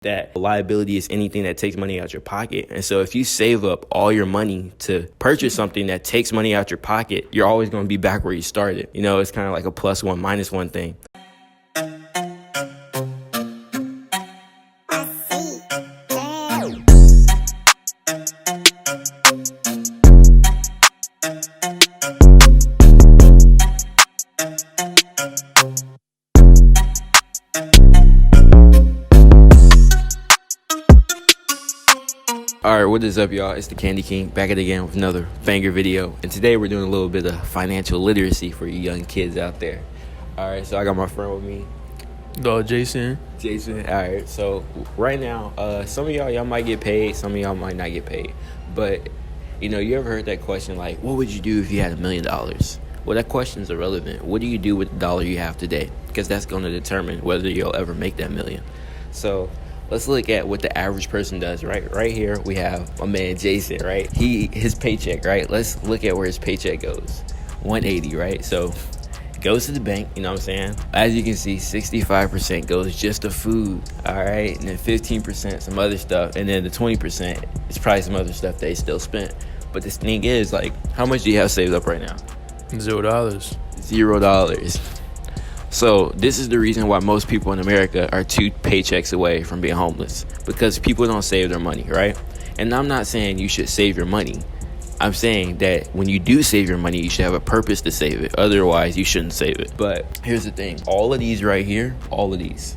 that liability is anything that takes money out your pocket. And so if you save up all your money to purchase something that takes money out your pocket, you're always going to be back where you started. You know, it's kind of like a plus one, minus one thing. Alright, what is up, y'all? It's the Candy King back at it again with another banger video. And today we're doing a little bit of financial literacy for you young kids out there. Alright, so I got my friend with me. Jason. Alright, so right now, some of y'all might get paid, some of y'all might not get paid. But, you know, you ever heard that question like, what would you do if you had $1 million? Well, that question is irrelevant. What do you do with the dollar you have today? Because that's going to determine whether you'll ever make that million. So let's look at what the average person does, right? Right here, we have my man Jason, right? His paycheck, right? Let's look at where his paycheck goes. 180, right? So goes to the bank, you know what I'm saying? As you can see, 65% goes just to food, all right? And then 15% some other stuff. And then the 20% is probably some other stuff they still spent. But this thing is, like, how much do you have saved up right now? $0. $0. So this is the reason why most people in America are 2 paychecks away from being homeless, because people don't save their money, right? And I'm not saying you should save your money. I'm saying that when you do save your money, you should have a purpose to save it. Otherwise, you shouldn't save it. But here's the thing. All of these right here, all of these,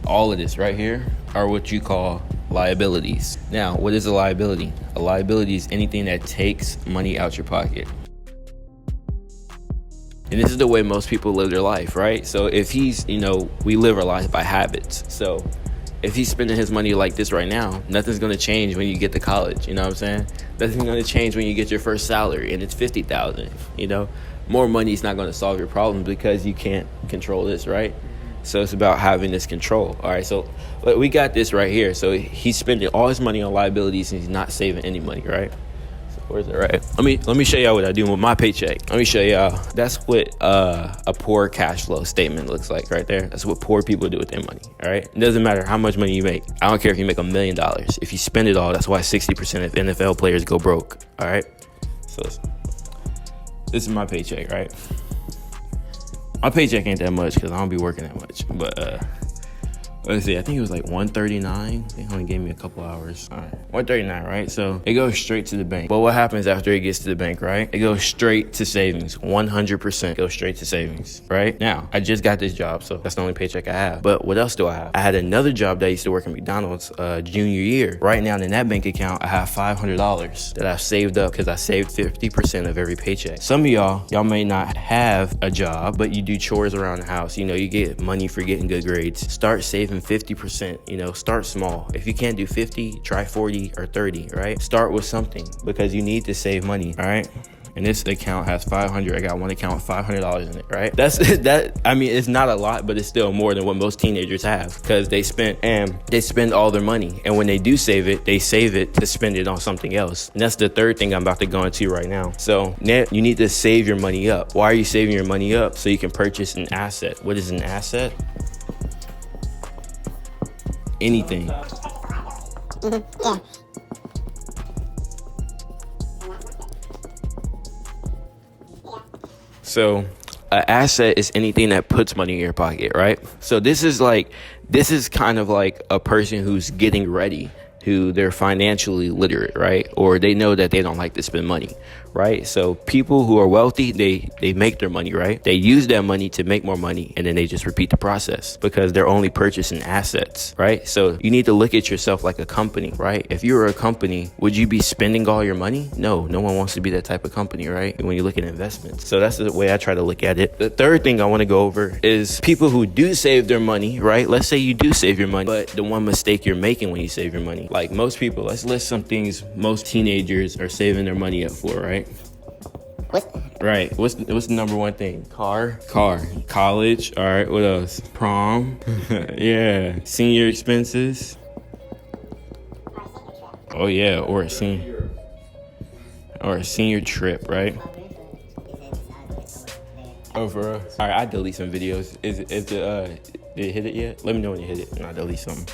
all of this right here are what you call liabilities. Now, what is a liability? A liability is anything that takes money out your pocket. And this is the way most people live their life, right? So if he's, we live our life by habits. So if he's spending his money like this right now, nothing's going to change when you get to college. You know what I'm saying? Nothing's going to change when you get your first salary and it's $50,000. More money is not going to solve your problems because you can't control this, right? So it's about having this control. All right, so we got this right here. So he's spending all his money on liabilities and he's not saving any money, right? Where's it, right? Let me show y'all what I do with my paycheck. Let me show y'all. That's what a poor cash flow statement looks like right there. That's what poor people do with their money, all right? It doesn't matter how much money you make. I don't care if you make $1 million. If you spend it all, that's why 60% of NFL players go broke, all right? So this is my paycheck, right? My paycheck ain't that much because I don't be working that much, but let's see, I think it was like $139. They only gave me a couple hours. All right, $139, right? So it goes straight to the bank. But what happens after it gets to the bank, right? It goes straight to savings. 100% goes straight to savings, right? Now, I just got this job, so that's the only paycheck I have. But what else do I have? I had another job that I used to work at McDonald's junior year. Right now in that bank account, I have $500 that I've saved up because I saved 50% of every paycheck. Some of y'all may not have a job, but you do chores around the house. You get money for getting good grades. Start saving 50%, start small. If you can't do 50, try 40 or 30, right? Start with something because you need to save money, all right? And this account has 500. I got one account with $500 in it, right? It's not a lot, but it's still more than what most teenagers have because they spend all their money. And when they do save it, they save it to spend it on something else. And that's the third thing I'm about to go into right now. So you need to save your money up. Why are you saving your money up? So you can purchase an asset. What is an asset? Anything. Yeah. So an asset is anything that puts money in your pocket, right? So this is kind of like a person who's getting ready, who they're financially literate, right? Or they know that they don't like to spend money, right? So people who are wealthy, they make their money, right? They use that money to make more money, and then they just repeat the process because they're only purchasing assets, right? So you need to look at yourself like a company, right? If you were a company, would you be spending all your money? No one wants to be that type of company, right? When you look at investments. So that's the way I try to look at it. The third thing I want to go over is people who do save their money, right? Let's say you do save your money, but the one mistake you're making when you save your money, like most people, let's list some things most teenagers are saving their money up for, right? What? Right. What's the number one thing? Car. College. All right. What else? Prom. Yeah. Senior expenses. Oh yeah. Or a senior trip, right? Oh, for real? All right. I delete some videos. Did it hit it yet? Let me know when you hit it, and I'll delete something.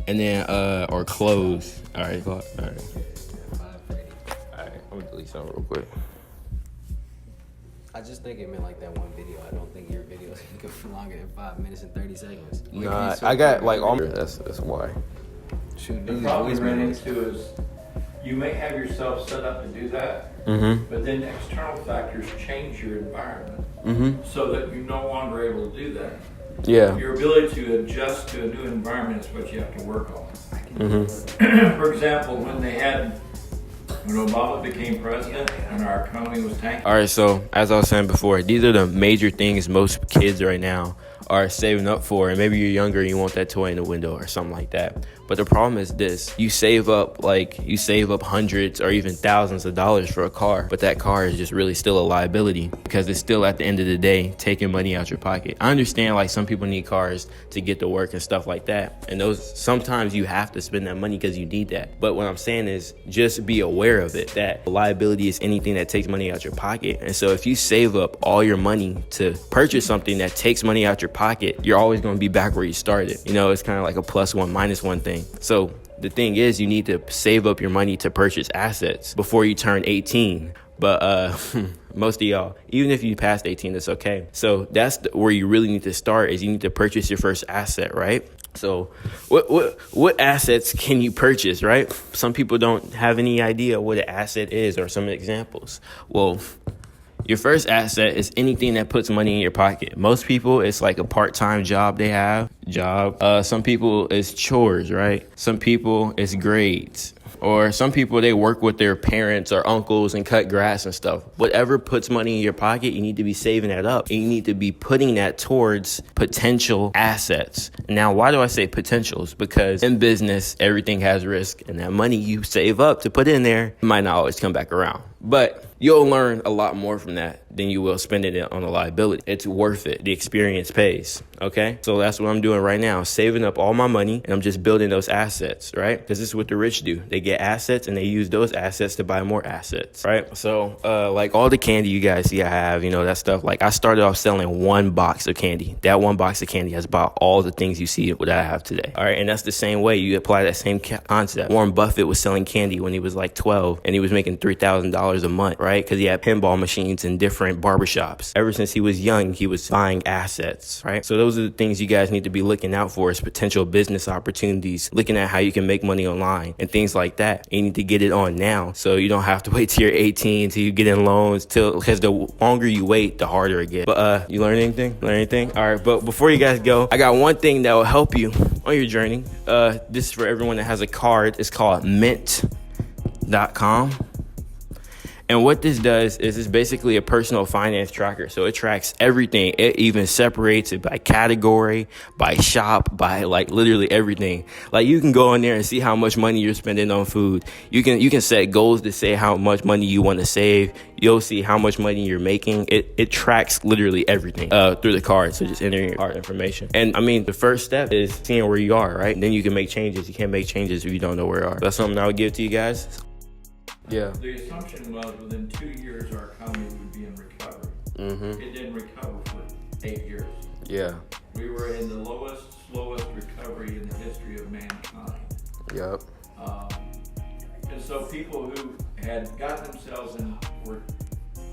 And then or clothes. All right. All right. I'm gonna delete something real quick. I just think it meant like that one video. I don't think your video is gonna go for longer than 5 minutes and 30 seconds. Nah, I got like all. That's why. Shoot, The these problem always we ran been into is you may have yourself set up to do that, but then external factors change your environment so that you're no longer able to do that. Yeah. Your ability to adjust to a new environment is what you have to work on. For example, when Obama became president and our economy was tanking. All right, so as I was saying before, these are the major things most kids right now are saving up for, and maybe you're younger and you want that toy in the window or something like that. But the problem is this: you save up hundreds or even thousands of dollars for a car, but that car is just really still a liability because it's still at the end of the day taking money out your pocket. I understand like some people need cars to get to work and stuff like that, and those sometimes you have to spend that money because you need that. But what I'm saying is just be aware of it, that liability is anything that takes money out your pocket. And so if you save up all your money to purchase something that takes money out your pocket, you're always going to be back where you started. You know, it's kind of like a plus one, minus one thing. So the thing is, you need to save up your money to purchase assets before you turn 18. But most of y'all, even if you passed 18, that's okay. So that's where you really need to start, is you need to purchase your first asset, right? So what assets can you purchase, right? Some people don't have any idea what an asset is, or some examples. Well, your first asset is anything that puts money in your pocket. Most people, it's like a part-time job they have. Some people, it's chores, right? Some people, it's grades. Or some people, they work with their parents or uncles and cut grass and stuff. Whatever puts money in your pocket, you need to be saving that up. And you need to be putting that towards potential assets. Now, why do I say potentials? Because in business, everything has risk. And that money you save up to put in there might not always come back around. But you'll learn a lot more from that than you will spending it on a liability. It's worth it. The experience pays. Okay? So that's what I'm doing right now. Saving up all my money, and I'm just building those assets, right? Because this is what the rich do. They get assets and they use those assets to buy more assets, right? So like all the candy you guys see I have, you know, that stuff. Like I started off selling one box of candy. That one box of candy has bought all the things you see that I have today. All right? And that's the same way you apply that same concept. Warren Buffett was selling candy when he was like 12 and he was making $3,000 a month, right? Because he had pinball machines in different barbershops. Ever since he was young, he was buying assets, right? So those are the things you guys need to be looking out for, is potential business opportunities, looking at how you can make money online and things like that. And you need to get it on now, so you don't have to wait till you're 18 till you get in loans, because the longer you wait, the harder it gets. But you learn anything? All right, but before you guys go, I got one thing that will help you on your journey. This is for everyone that has a card. It's called mint.com. And what this does is it's basically a personal finance tracker. So it tracks everything. It even separates it by category, by shop, by like literally everything. Like you can go in there and see how much money you're spending on food. You can set goals to say how much money you want to save. You'll see how much money you're making. It tracks literally everything through the card. So just enter your card information. And I mean, the first step is seeing where you are, right? And then you can make changes. You can't make changes if you don't know where you are. That's something I would give to you guys. Yeah. The assumption was within 2 years our economy would be in recovery. It didn't recover for 8 years. Yeah. We were in the slowest recovery in the history of mankind. Yep. And so people who had got themselves in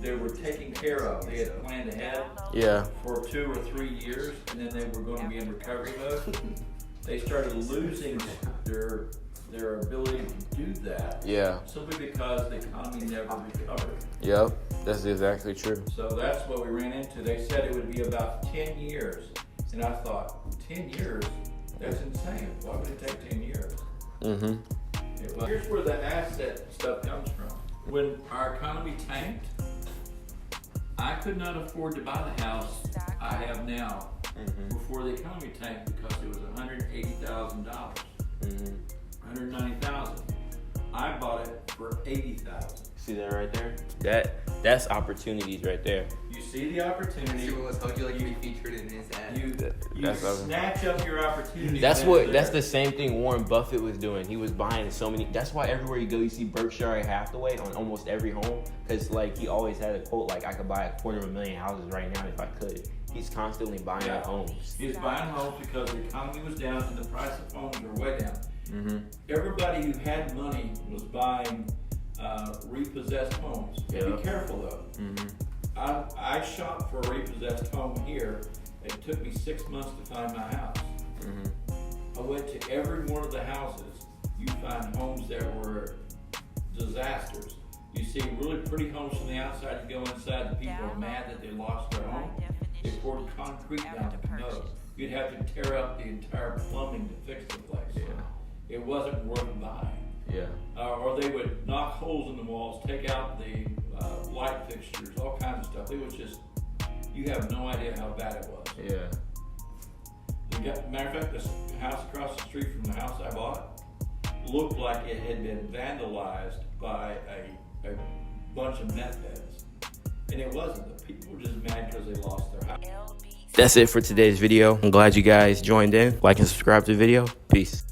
they were taken care of. They had planned ahead for 2 or 3 years, and then they were going to be in recovery mode. They started losing their ability to do that. Yeah. Simply because the economy never recovered. Yep. That's exactly true. So that's what we ran into. They said it would be about 10 years. And I thought, 10 years? That's insane. Why would it take 10 years? Here's where the asset stuff comes from. When our economy tanked, I could not afford to buy the house I have now before the economy tanked, because it was $180,000. $190,000. I bought it for $80,000. See that right there? That's opportunities right there. You see the opportunity. was told you like you be featured in his ad. You snatch up your opportunity. That's the same thing Warren Buffett was doing. He was buying so many. That's why everywhere you go, you see Berkshire Hathaway on almost every home. Because like he always had a quote like, I could buy $250,000 houses right now if I could. He's constantly buying homes. He's buying homes because the economy was down and the price of homes were way down. Mm-hmm. Everybody who had money was buying repossessed homes. Be careful though. Mm-hmm. I shopped for a repossessed home here. It took me 6 months to find my house. Mm-hmm. I went to every one of the houses. You find homes that were disasters. You see really pretty homes from the outside. You go inside, the people are mad that they lost their home. They poured concrete down the nose. You'd have to tear up the entire plumbing to fix the place. Yeah. It wasn't worth buying. Yeah. Or they would knock holes in the walls, take out the light fixtures, all kinds of stuff. It was just, you have no idea how bad it was. Yeah. Matter of fact, this house across the street from the house I bought looked like it had been vandalized by a bunch of meth heads. And it wasn't. The people were just mad because they lost their house. That's it for today's video. I'm glad you guys joined in. Like and subscribe to the video. Peace.